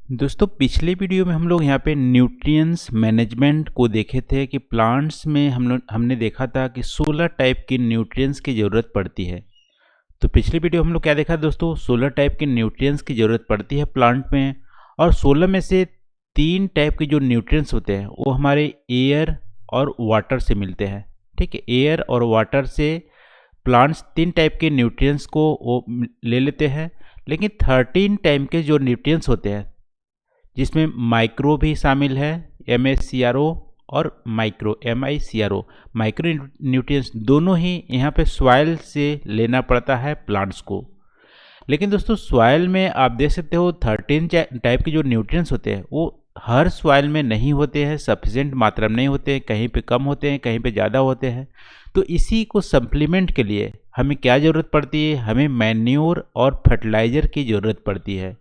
दोस्तों पिछले वीडियो में हम लोग यहाँ पे न्यूट्रिएंट्स मैनेजमेंट को देखे थे कि प्लांट्स में हमने देखा था कि 16 टाइप की न्यूट्रिएंट्स की ज़रूरत पड़ती है। तो पिछले वीडियो हम लोग क्या देखा दोस्तों, 16 टाइप के न्यूट्रिएंट्स की ज़रूरत पड़ती है प्लांट में, और 16 में से 3 टाइप के जो न्यूट्रिएंट्स होते हैं वो हमारे एयर और वाटर से मिलते हैं। ठीक है, एयर और वाटर से प्लांट्स 3 टाइप के न्यूट्रिएंट्स को वो ले लेते हैं। लेकिन 13 टाइप के जो न्यूट्रिएंट्स होते हैं जिसमें माइक्रो भी शामिल है, MACRO और माइक्रो MICRO, माइक्रो न्यूट्रिएंट्स दोनों ही यहाँ पे सॉइल से लेना पड़ता है प्लांट्स को। लेकिन दोस्तों सॉइल में आप देख सकते हो 13 टाइप के जो न्यूट्रिएंट्स होते हैं वो हर सॉइल में नहीं होते हैं, सफिशिएंट मात्रा में नहीं होते हैं, कहीं पे कम होते हैं, कहीं पे ज़्यादा होते हैं। तो इसी को सप्लीमेंट के लिए हमें क्या ज़रूरत पड़ती है, हमें मैन्योर और फर्टिलाइज़र की ज़रूरत पड़ती है।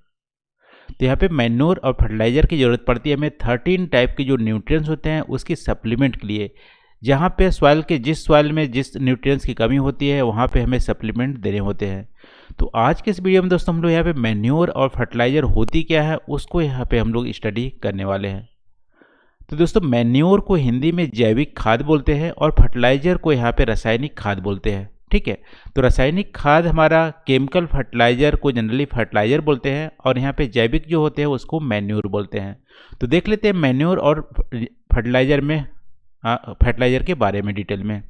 तो यहाँ पे मैन्योर और फर्टिलाइज़र की ज़रूरत पड़ती है हमें 13 टाइप के जो न्यूट्रिएंट्स होते हैं उसकी सप्लीमेंट के लिए। जहाँ पे सॉइल के जिस सॉइल में जिस न्यूट्रिएंट्स की कमी होती है वहाँ पे हमें सप्लीमेंट देने होते हैं। तो आज के इस वीडियो में दोस्तों हम लोग यहाँ पे मैन्योर और फर्टिलाइज़र होती क्या है उसको यहाँ पे हम लोग स्टडी करने वाले हैं। तो दोस्तों मैन्योर को हिंदी में जैविक खाद बोलते हैं और फर्टिलाइज़र को यहाँ पे रासायनिक खाद बोलते हैं। ठीक है, तो रासायनिक खाद हमारा केमिकल फर्टिलाइज़र को जनरली फर्टिलाइज़र बोलते हैं और यहाँ पे जैविक जो होते हैं उसको मैन्योर बोलते हैं। तो देख लेते हैं मैन्योर और फर्टिलाइज़र के बारे में डिटेल में।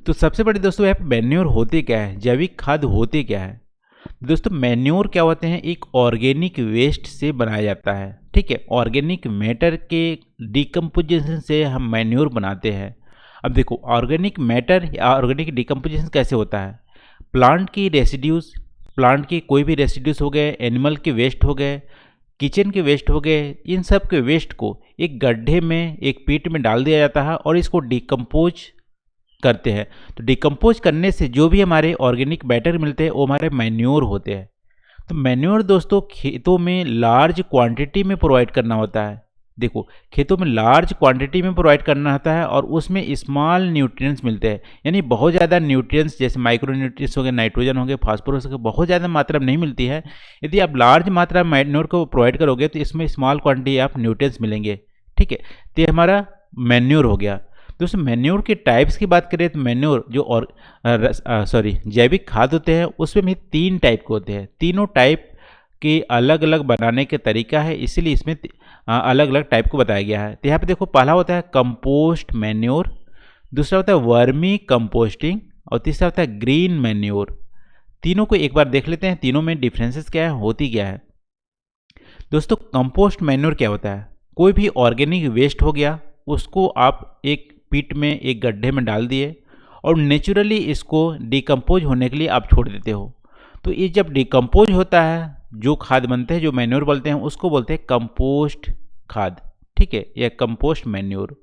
तो सबसे बड़ी दोस्तों यहाँ पे मैन्योर होते क्या है, जैविक खाद होते क्या है। दोस्तों मैन्योर क्या होते हैं, एक ऑर्गेनिक वेस्ट से बनाया जाता है। ठीक है, ऑर्गेनिक मैटर के डिकम्पोजिशन से हम मैन्योर बनाते हैं। अब देखो ऑर्गेनिक मैटर या ऑर्गेनिक डिकम्पोजिशन कैसे होता है, प्लांट की रेसिड्यूज, प्लांट के कोई भी रेसिड्यूज हो गए, एनिमल के वेस्ट हो गए, किचन के वेस्ट हो गए, इन सब के वेस्ट को एक गड्ढे में एक पिट में डाल दिया जाता है और इसको डिकम्पोज करते हैं। तो डिकम्पोज करने से जो भी हमारे ऑर्गेनिक मैटर मिलते हैं वो हमारे मैन्योर होते हैं। तो मैन्योर दोस्तों खेतों में लार्ज क्वांटिटी में प्रोवाइड करना होता है। देखो खेतों में लार्ज क्वांटिटी में प्रोवाइड करना होता है और उसमें स्मॉल न्यूट्रिएंट्स मिलते हैं, यानी बहुत ज़्यादा न्यूट्रिएंट्स जैसे माइक्रो न्यूट्रिएंट्स हो गए, नाइट्रोजन हो गए, फास्फोरस हो गए, बहुत ज़्यादा मात्रा में नहीं मिलती है। यदि आप लार्ज मात्रा में मैन्योर को प्रोवाइड करोगे तो इसमें स्मॉल क्वांटिटी आप न्यूट्रिएंट्स मिलेंगे। ठीक है, तो ये हमारा मैन्योर हो गया। दोस्तों मैन्योर के टाइप्स की बात करें तो मैन्योर जो जैविक खाद होते हैं उसमें भी 3 टाइप के होते हैं। तीनों टाइप के अलग अलग बनाने के तरीका है, इसीलिए इसमें अलग अलग टाइप को बताया गया है। तो यहाँ पे देखो पहला होता है कंपोस्ट मैन्योर, दूसरा होता है वर्मी कंपोस्टिंग और तीसरा होता है ग्रीन मैन्योर। तीनों को एक बार देख लेते हैं, तीनों में डिफरेंसेस क्या है, होती क्या है। दोस्तों कंपोस्ट मैन्योर क्या होता है, कोई भी ऑर्गेनिक वेस्ट हो गया उसको आप एक पिट में एक गड्ढे में डाल दिए और नेचुरली इसको डिकम्पोज होने के लिए आप छोड़ देते हो। तो ये जब डिकम्पोज होता है जो खाद बनते हैं, जो मैन्योर बोलते हैं, उसको बोलते हैं कंपोस्ट खाद। ठीक है, यह कंपोस्ट मैन्योर।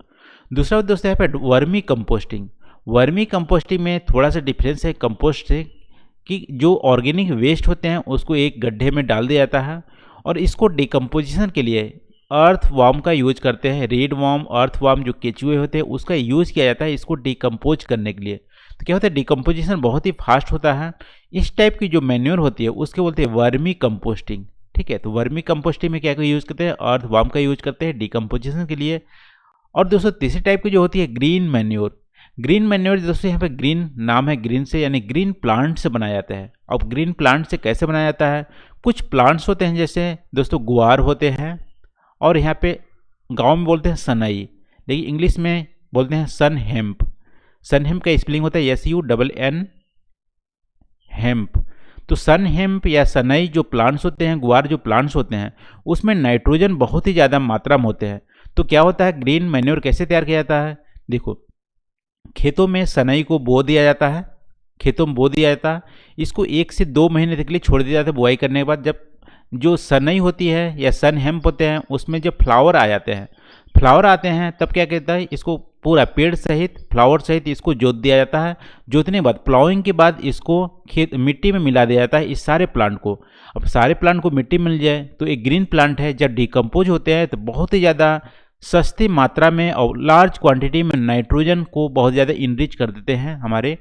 दूसरा दोस्तों यहाँ पे वर्मी कंपोस्टिंग। वर्मी कंपोस्टिंग में थोड़ा सा डिफरेंस है कंपोस्ट से कि जो ऑर्गेनिक वेस्ट होते हैं उसको एक गड्ढे में डाल दिया जाता है और इसको डिकम्पोजिशन के लिए अर्थ वार्म का यूज करते हैं। रेड वार्म, अर्थ वार्म जो केचुए होते हैं उसका यूज किया जाता है इसको डिकम्पोज करने के लिए। तो क्या होता है, डिकम्पोजिशन बहुत ही फास्ट होता है। इस टाइप की जो मैन्योर होती है उसके बोलते हैं वर्मी कंपोस्टिंग। ठीक है, तो वर्मी कंपोस्टिंग में क्या यूज़ करते हैं, अर्थ वार्म का यूज करते हैं डिकम्पोजिशन के लिए। और दोस्तों तीसरी टाइप की जो होती है ग्रीन मैन्योर। ग्रीन मैन्योर दोस्तों यहाँ पे ग्रीन नाम है ग्रीन से, यानी ग्रीन प्लांट से बनाया जाता है। अब ग्रीन प्लांट से कैसे बनाया जाता है, कुछ प्लांट्स होते हैं जैसे दोस्तों गुआर होते हैं और यहाँ पे गाँव में बोलते हैं सनई, लेकिन इंग्लिश में बोलते हैं सन हेम्प। सन हेम्प का स्पेलिंग होता है SUNN हेम्प। तो सन हेम्प या सनई जो प्लांट्स होते हैं, गुआर जो प्लांट्स होते हैं, उसमें नाइट्रोजन बहुत ही ज़्यादा मात्रा में होते हैं। तो क्या होता है, ग्रीन मैन्योर कैसे तैयार किया जाता है, देखो खेतों में सनई को बो दिया जाता है, खेतों में बो दिया जाता है, इसको 1 से 2 महीने तक के लिए छोड़ दिया जाता है। बुआई करने के बाद जब जो सनई होती है या सन हेम्प होते हैं उसमें जब फ्लावर आ जाते हैं, फ्लावर आते हैं तब क्या कहता है, इसको पूरा पेड़ सहित फ्लावर सहित इसको जोत दिया जाता है। जोतने के बाद प्लाउइंग के बाद इसको खेत मिट्टी में मिला दिया जाता है इस सारे प्लांट को। अब सारे प्लांट को मिट्टी मिल जाए तो एक ग्रीन प्लांट है, जब डिकम्पोज होते हैं तो बहुत ही ज़्यादा सस्ती मात्रा में और लार्ज क्वांटिटी में नाइट्रोजन को बहुत ज़्यादा इनरिच कर देते हैं हमारे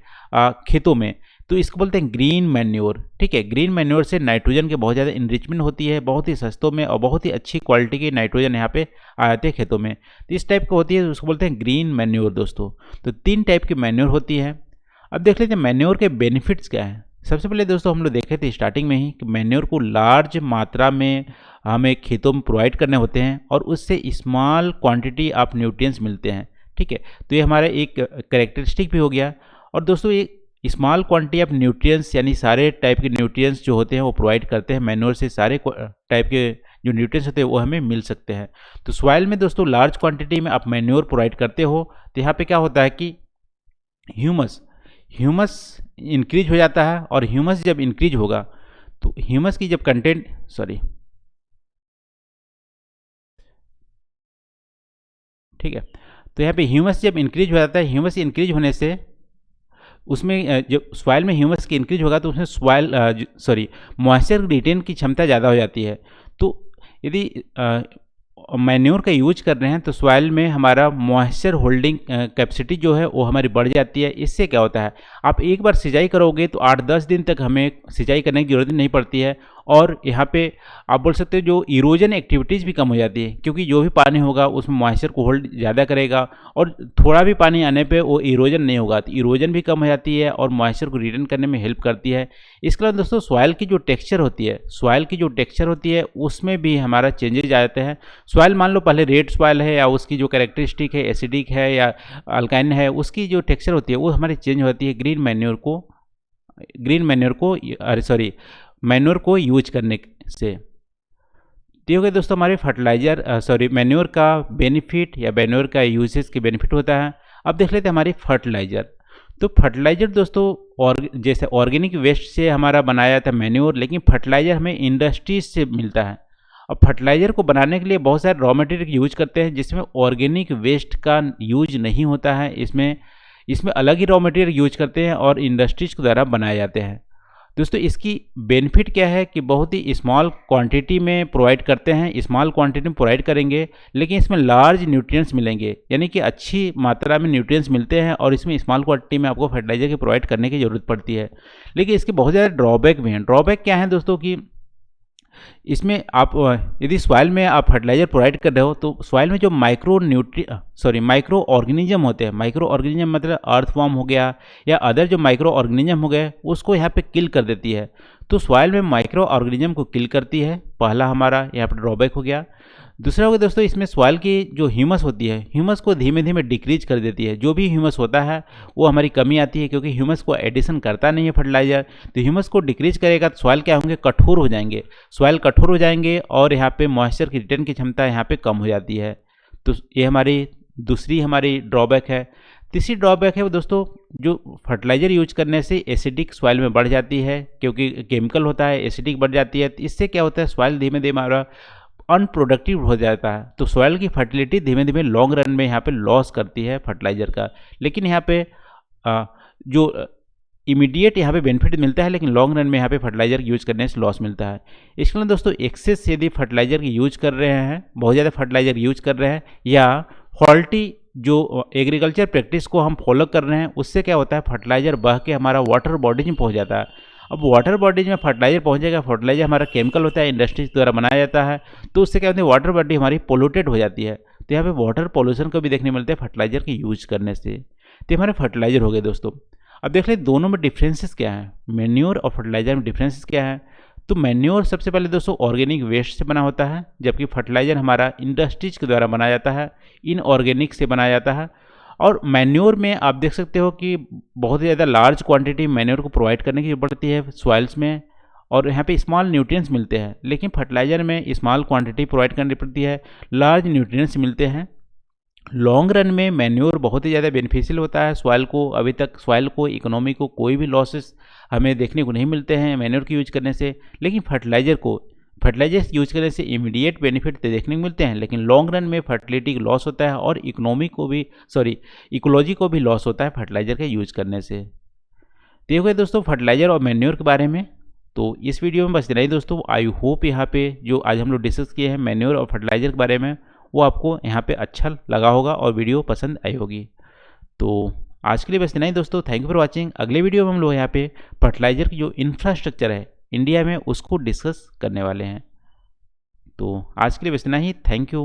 खेतों में। तो इसको बोलते हैं ग्रीन मैन्योर। ठीक है, ग्रीन मैन्योर से नाइट्रोजन के बहुत ज़्यादा इनरिचमेंट होती है, बहुत ही सस्तों में और बहुत ही अच्छी क्वालिटी के नाइट्रोजन यहाँ पे आ जाते हैं खेतों में। तो इस टाइप की होती है, उसको बोलते हैं ग्रीन मैन्योर दोस्तों। तो 3 टाइप की मैन्योर होती है। अब देख लेते हैं मैन्योर के बेनिफिट्स क्या हैं। सबसे पहले दोस्तों हम लोग देखे थे स्टार्टिंग में ही कि मैन्योर को लार्ज मात्रा में हमें खेतों में प्रोवाइड करने होते हैं और उससे स्मॉल क्वांटिटी ऑफ न्यूट्रिएंट्स मिलते हैं। ठीक है, तो ये हमारा एक कैरेक्टरिस्टिक भी हो गया। और दोस्तों ये स्मॉल क्वांटिटी ऑफ न्यूट्रिएंट्स यानी सारे टाइप के न्यूट्रिएंट्स जो होते हैं वो प्रोवाइड करते हैं मैन्योर से। सारे टाइप के जो न्यूट्रिएंट्स होते हैं वो हमें मिल सकते हैं। तो सॉइल में दोस्तों लार्ज क्वांटिटी में आप मैन्योर प्रोवाइड करते हो तो यहाँ पे क्या होता है कि ह्यूमस इंक्रीज हो जाता है। और ह्यूमस जब इंक्रीज होगा तो ह्यूमस की जब कंटेंट ठीक है, तो यहाँ पे ह्यूमस जब इंक्रीज हो जाता है, ह्यूमस इंक्रीज होने से उसमें जब सॉइल में ह्यूमस की इंक्रीज होगा तो उसमें सॉइल मॉइस्चर रिटेन की क्षमता ज़्यादा हो जाती है। तो यदि मैन्योर का यूज कर रहे हैं तो सॉइल में हमारा मॉइस्चर होल्डिंग कैपेसिटी जो है वो हमारी बढ़ जाती है। इससे क्या होता है, आप एक बार सिंचाई करोगे तो 8-10 दिन तक हमें सिंचाई करने की जरूरत नहीं पड़ती है। और यहाँ पे आप बोल सकते हो जो इरोजन एक्टिविटीज़ भी कम हो जाती है, क्योंकि जो भी पानी होगा उसमें मॉइस्चर को होल्ड ज़्यादा करेगा और थोड़ा भी पानी आने पे वो इरोजन नहीं होगा, तो इरोजन भी कम हो जाती है और मॉइस्चर को रिटेन करने में हेल्प करती है। इसके अलावा दोस्तों सॉइल की जो टेक्सचर होती है उसमें भी हमारा चेंजेज आ जाते हैं। सॉइल मान लो पहले रेड सॉइल है या उसकी जो कैरेक्टरिस्टिक है एसिडिक है या अल्काइन है, उसकी जो टेक्सचर होती है वो हमारी चेंज होती है मैन्योर को यूज करने से। तो हो गया दोस्तों हमारे मैन्योर का बेनिफिट या मैन्योर का यूजेस के बेनिफिट होता है। अब देख लेते हैं हमारी फर्टिलाइजर। तो फर्टिलाइजर दोस्तों जैसे ऑर्गेनिक वेस्ट से हमारा बनाया था मैन्योर, लेकिन फर्टिलाइजर हमें इंडस्ट्रीज से मिलता है। अब फर्टिलाइजर को बनाने के लिए बहुत सारे रॉ मटेरियल यूज करते हैं जिसमें ऑर्गेनिक वेस्ट का यूज नहीं होता है। इसमें अलग ही रॉ मटेरियल यूज करते हैं और इंडस्ट्रीज के द्वारा बनाए जाते हैं। दोस्तों इसकी बेनिफिट क्या है कि बहुत ही स्मॉल क्वांटिटी में प्रोवाइड करते हैं, स्मॉल क्वांटिटी में प्रोवाइड करेंगे लेकिन इसमें लार्ज न्यूट्रिएंट्स मिलेंगे, यानी कि अच्छी मात्रा में न्यूट्रिएंट्स मिलते हैं और इसमें स्मॉल क्वांटिटी में आपको फर्टिलाइजर की प्रोवाइड करने की ज़रूरत पड़ती है। लेकिन इसके बहुत ज़्यादा ड्रॉबैक भी हैं। ड्रॉबैक क्या है दोस्तों कि इसमें आप यदि सॉइल में आप फर्टिलाइजर प्रोवाइड कर रहे हो तो सॉइल में जो माइक्रो ऑर्गेनिज्म होते हैं, माइक्रो ऑर्गेनिज्म मतलब अर्थवॉर्म हो गया या अदर जो माइक्रो ऑर्गेनिज्म हो गए, उसको यहाँ पे किल कर देती है। तो सॉइल में माइक्रो ऑर्गेनिज्म को किल करती है, पहला हमारा यहाँ पर ड्रॉबैक हो गया। दूसरा होगा दोस्तों इसमें सॉइल की जो ह्यूमस होती है, ह्यूमस को धीमे धीमे डिक्रीज कर देती है। जो भी ह्यूमस होता है वो हमारी कमी आती है, क्योंकि ह्यूमस को एडिशन करता नहीं है फर्टिलाइजर। तो ह्यूमस को डिक्रीज करेगा तो सॉइल क्या होंगे, कठोर हो जाएंगे। सॉइल कठोर हो जाएंगे और यहाँ पे मॉइस्चर की रिटेन की क्षमता यहाँ पे कम हो जाती है। तो ये हमारी दूसरी ड्रॉबैक है। तीसरी ड्रॉबैक है वो दोस्तों जो फर्टिलाइजर यूज करने से एसिडिक सॉइल में बढ़ जाती है, क्योंकि केमिकल होता है, एसिडिक बढ़ जाती है। तो इससे क्या होता है, सॉइल धीमे धीमे हमारा अनप्रोडक्टिव हो जाता है। तो सॉइल की फर्टिलिटी धीमे धीमे लॉन्ग रन में यहाँ पे लॉस करती है फर्टिलाइजर का। लेकिन यहाँ पे जो इमीडिएट यहाँ पे बेनिफिट मिलता है, लेकिन लॉन्ग रन में यहाँ पे फर्टिलाइजर यूज करने से लॉस मिलता है। इसके लिए दोस्तों एक्सेस यदि फर्टिलाइजर की यूज कर रहे हैं, बहुत ज़्यादा फर्टिलाइजर यूज कर रहे हैं, या फॉल्टी जो एग्रीकल्चर प्रैक्टिस को हम फॉलो कर रहे हैं, उससे क्या होता है फर्टिलाइजर बह के हमारा वाटर बॉडीज में पहुँच जाता है। अब वाटर बॉडीज में फर्टिलाइजर पहुंचेगा, फर्टिलाइजर हमारा केमिकल होता है, इंडस्ट्रीज द्वारा बनाया जाता है। तो उससे क्या होता है, वाटर बॉडी हमारी पोल्यूटेड हो जाती है। तो यहाँ पे वाटर पोल्यूशन को भी देखने मिलते हैं फर्टिलाइजर के यूज करने से। तो हमारे फर्टिलाइजर हो गए दोस्तों। अब देख लें दोनों में डिफरेंसेस क्या है, मैन्योर और फर्टिलाइजर में डिफरेंसेस क्या है। तो मैन्योर सबसे पहले दोस्तों ऑर्गेनिक वेस्ट से बना होता है, जबकि फर्टिलाइजर हमारा इंडस्ट्रीज के द्वारा बनाया जाता है, इनऑर्गेनिक से बनाया जाता है। और मैन्योर में आप देख सकते हो कि बहुत ही ज़्यादा लार्ज क्वांटिटी मैन्योर को प्रोवाइड करने की पड़ती है सॉइल्स में, और यहाँ पे स्मॉल न्यूट्रिएंट्स मिलते हैं। लेकिन फर्टिलाइजर में स्मॉल क्वांटिटी प्रोवाइड करनी पड़ती है, लार्ज न्यूट्रिएंट्स मिलते हैं। लॉन्ग रन में मैन्योर बहुत ही ज़्यादा बेनिफिशियल होता है सॉइल को। अभी तक सॉइल को, इकोनॉमी को कोई भी लॉसेस हमें देखने को नहीं मिलते हैं मैन्योर की यूज करने से। लेकिन फर्टिलाइजर्स यूज करने से इमीडिएट बेनिफिट तो देखने को मिलते हैं, लेकिन लॉन्ग रन में फर्टिलिटी लॉस होता है और इकोलॉजी को भी लॉस होता है फर्टिलाइजर के यूज करने से। तो ये हो गया दोस्तों फर्टिलाइजर और मैन्योर के बारे में। तो इस वीडियो में बस इतना ही दोस्तों। आई होप यहाँ पे जो आज हम लोग डिस्कस किए हैं मैन्योर और फर्टिलाइजर के बारे में, वो आपको यहाँ पे अच्छा लगा होगा और वीडियो पसंद आई होगी। तो आज के लिए बस इतना ही दोस्तों। Thank you for watching. अगले वीडियो में हम लोग यहाँ पे फर्टिलाइजर की जो इंफ्रास्ट्रक्चर है इंडिया में उसको डिस्कस करने वाले हैं। तो आज के लिए बस इतना ही। Thank you.